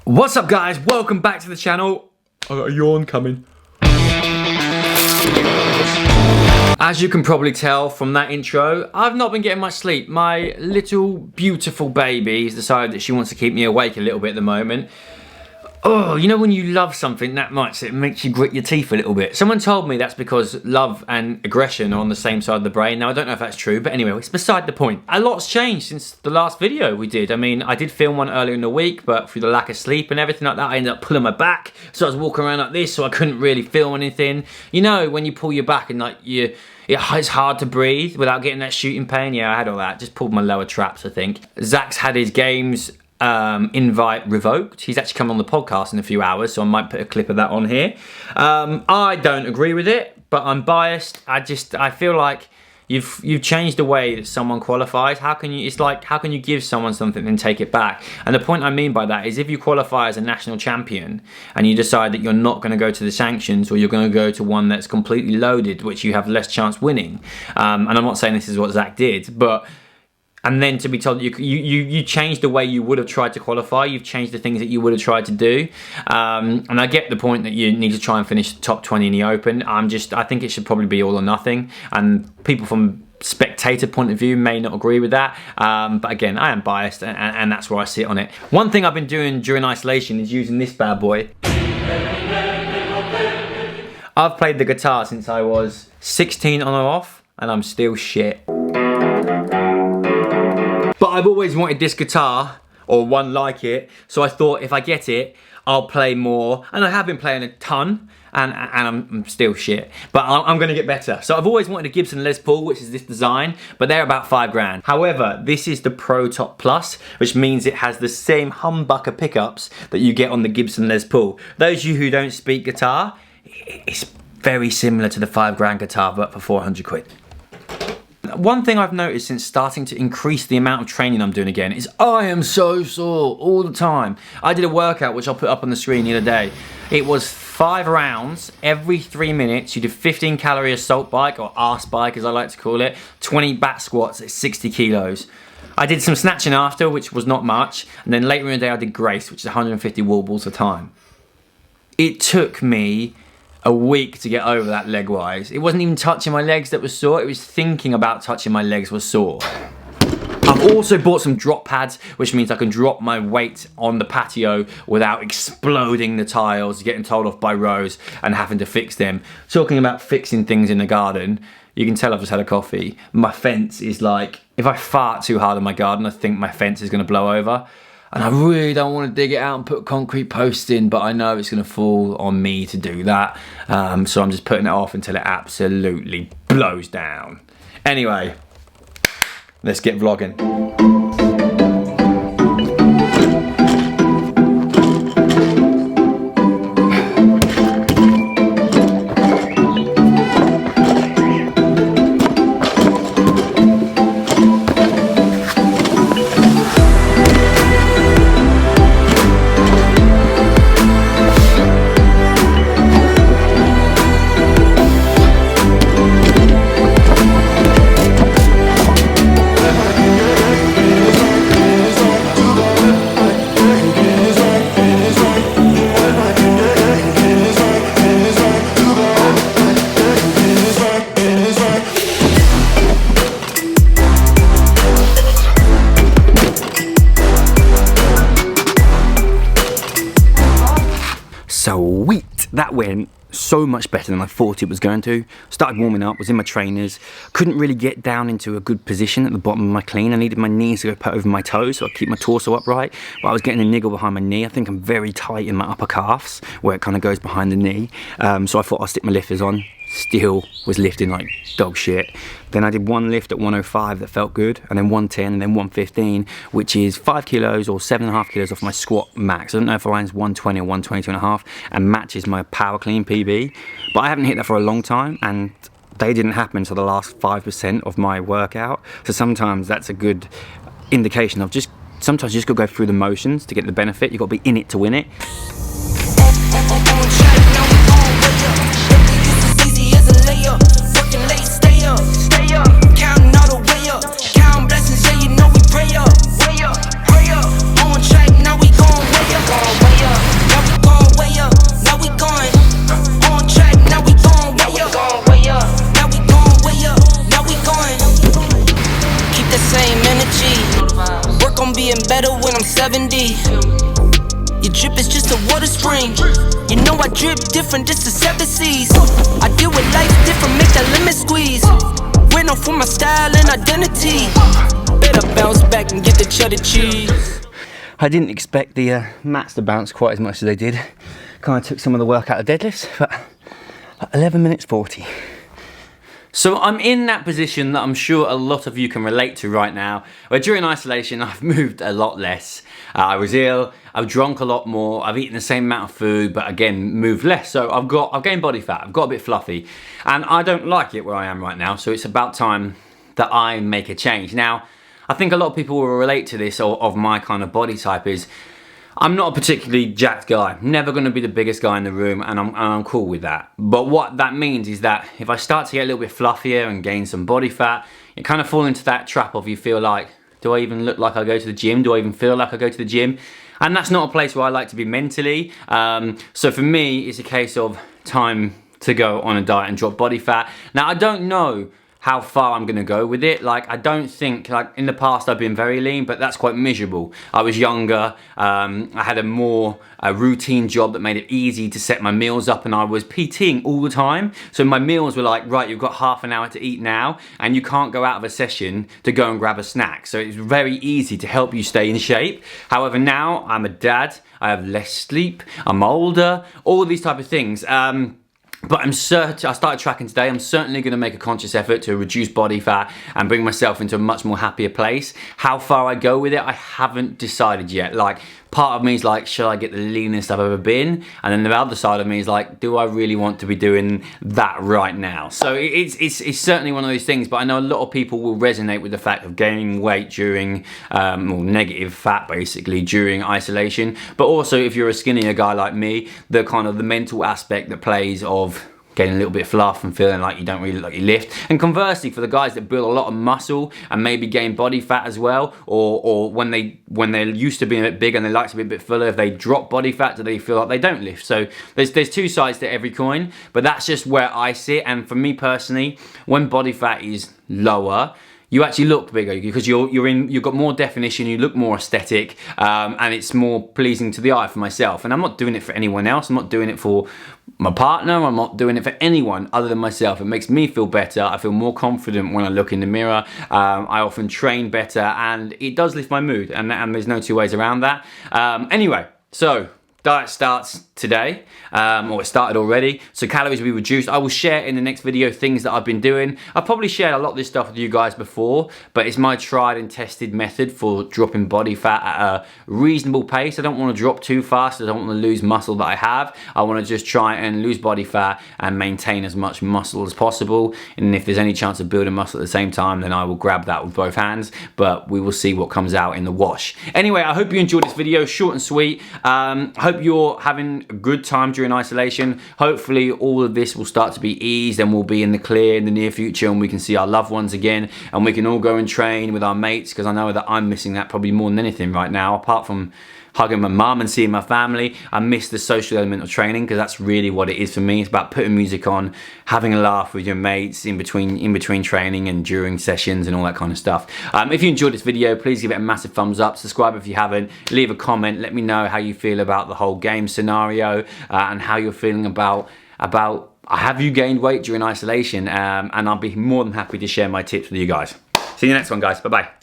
What's up guys, welcome back to the channel. I got a yawn coming. As you can probably tell from that intro, I've not been getting much sleep. My little beautiful baby has decided that she wants to keep me awake a little bit at the moment. Oh, you know when you love something that much, it makes you grit your teeth a little bit. Someone told me that's because love and aggression are on the same side of the brain. Now, I don't know if that's true, but anyway, it's beside the point. A lot's changed since the last video we did. I mean, I did film one earlier in the week, but through the lack of sleep and everything like that, I ended up pulling my back. So I was walking around like this, so I couldn't really film anything. You know, when you pull your back and like it's hard to breathe without getting that shooting pain. Yeah, I had all that. Just pulled my lower traps, I think. Zach's had his games invite revoked. He's actually coming on the podcast in a few hours, so I might put a clip of that on here. I don't agree with it, but I'm biased. I feel like you've changed the way that someone qualifies. How can you give someone something and take it back? And the point I mean by that is if you qualify as a national champion and you decide that you're not going to go to the sanctions, or you're going to go to one that's completely loaded, which you have less chance winning. And I'm not saying this is what Zach did, but and then to be told you changed the way you would have tried to qualify, you've changed the things that you would have tried to do, and I get the point that you need to try and finish the top 20 in the Open. I think it should probably be all or nothing, and people from spectator point of view may not agree with that, but again, I am biased, and that's where I sit on it. One thing I've been doing during isolation is using this bad boy. I've played the guitar since I was 16 on or off, and I'm still shit. But I've always wanted this guitar, or one like it, so I thought if I get it, I'll play more. And I have been playing a ton, and I'm still shit. But I'm going to get better. So I've always wanted a Gibson Les Paul, which is this design, but they're about £5 grand. However, this is the Pro Top Plus, which means it has the same humbucker pickups that you get on the Gibson Les Paul. Those of you who don't speak guitar, it's very similar to the £5 grand guitar, but for 400 quid. One thing I've noticed since starting to increase the amount of training I'm doing again is I am so sore all the time. I did a workout which I'll put up on the screen the other day. It was 5 rounds every 3 minutes. You did 15 calorie assault bike, or arse bike as I like to call it, 20 back squats at 60 kilos. I did some snatching after, which was not much, and then later in the day I did Grace, which is 150 wall balls a time. It took me a week to get over that leg wise. It wasn't even touching my legs that was sore, it was thinking about touching my legs was sore. I've also bought some drop pads, which means I can drop my weight on the patio without exploding the tiles, getting told off by Rose and having to fix them. Talking about fixing things in the garden, you can tell I've just had a coffee. My fence is like, if I fart too hard in my garden, I think my fence is gonna blow over. And I really don't want to dig it out and put concrete posts in, but I know it's going to fall on me to do that. So I'm just putting it off until it absolutely blows down. Anyway, let's get vlogging. Sweet, that went so much better than I thought it was going to. Started warming up, was in my trainers, couldn't really get down into a good position at the bottom of my clean. I needed my knees to go put over my toes so I keep my torso upright, but I was getting a niggle behind my knee. I think I'm very tight in my upper calves where it kind of goes behind the knee, so I thought I'd stick my lifters on. Still was lifting like dog shit. Then I did one lift at 105 that felt good, and then 110, and then 115, which is 5 kilos or 7.5 kilos off my squat max. I don't know if mine's 120 or 122.5, and matches my power clean PB, but I haven't hit that for a long time, and they didn't happen until the last 5% of my workout. So sometimes that's a good indication of sometimes you just gotta go through the motions to get the benefit. You've got to be in it to win it. 70. Your drip is just a water spring. You know I drip different, just the 7 seas. I deal with life different, make that limit squeeze. We're known for my style and identity. Better bounce back and get the cheddar cheese. I didn't expect the mats to bounce quite as much as they did. Kind of took some of the work out of deadlifts, but 11 minutes 40. So I'm in that position that I'm sure a lot of you can relate to right now, where during isolation I've moved a lot less. I was ill, I've drunk a lot more, I've eaten the same amount of food, but again, moved less. So I've gained body fat, I've got a bit fluffy, and I don't like it where I am right now, so it's about time that I make a change. Now, I think a lot of people will relate to this, or of my kind of body type is, I'm not a particularly jacked guy, never going to be the biggest guy in the room, and I'm cool with that. But what that means is that if I start to get a little bit fluffier and gain some body fat, you kind of fall into that trap of you feel like, do I even look like I go to the gym? Do I even feel like I go to the gym? And that's not a place where I like to be mentally. So for me, it's a case of time to go on a diet and drop body fat. Now, I don't know how far I'm gonna go with it. Like, I don't think, like in the past I've been very lean, but that's quite miserable. I was younger, I had a more routine job that made it easy to set my meals up, and I was PTing all the time. So my meals were like, right, you've got half an hour to eat now, and you can't go out of a session to go and grab a snack. So it's very easy to help you stay in shape. However, now I'm a dad, I have less sleep, I'm older, all these type of things. But I started tracking today. I'm certainly going to make a conscious effort to reduce body fat and bring myself into a much more happier place. How far I go with it, I haven't decided yet. Like, part of me is like, should I get the leanest I've ever been? And then the other side of me is like, do I really want to be doing that right now? So it's certainly one of those things, but I know a lot of people will resonate with the fact of gaining weight during, or negative fat basically, during isolation. But also, if you're a skinnier guy like me, the kind of the mental aspect that plays of getting a little bit fluff and feeling like you don't really look like you lift. And conversely, for the guys that build a lot of muscle and maybe gain body fat as well, or when they're used to being a bit bigger and they like to be a bit fuller, if they drop body fat, do they feel like they don't lift? So there's two sides to every coin, but that's just where I sit. And for me personally, when body fat is lower, you actually look bigger because you've got more definition, you look more aesthetic, and it's more pleasing to the eye for myself. And I'm not doing it for anyone else. I'm not doing it for my partner. I'm not doing it for anyone other than myself. It makes me feel better. I feel more confident when I look in the mirror. I often train better, and it does lift my mood, and there's no two ways around that. Anyway, so diet starts today, or it started already, so calories will be reduced. I will share in the next video things that I've been doing. I've probably shared a lot of this stuff with you guys before, but it's my tried and tested method for dropping body fat at a reasonable pace. I don't want to drop too fast, I don't want to lose muscle that I have. I want to just try and lose body fat and maintain as much muscle as possible, and if there's any chance of building muscle at the same time, then I will grab that with both hands, but we will see what comes out in the wash. Anyway, I hope you enjoyed this video, short and sweet. I hope you're having a good time during isolation. Hopefully all of this will start to be eased and we'll be in the clear in the near future, and we can see our loved ones again, and we can all go and train with our mates, because I know that I'm missing that probably more than anything right now. Apart from hugging my mum and seeing my family, I miss the social element of training, because that's really what it is for me. It's about putting music on, having a laugh with your mates in between training and during sessions and all that kind of stuff. If you enjoyed this video, please give it a massive thumbs up, subscribe if you haven't, leave a comment, let me know how you feel about the whole game scenario, and how you're feeling about have you gained weight during isolation, and I'll be more than happy to share my tips with you guys. See you next one, guys. Bye bye.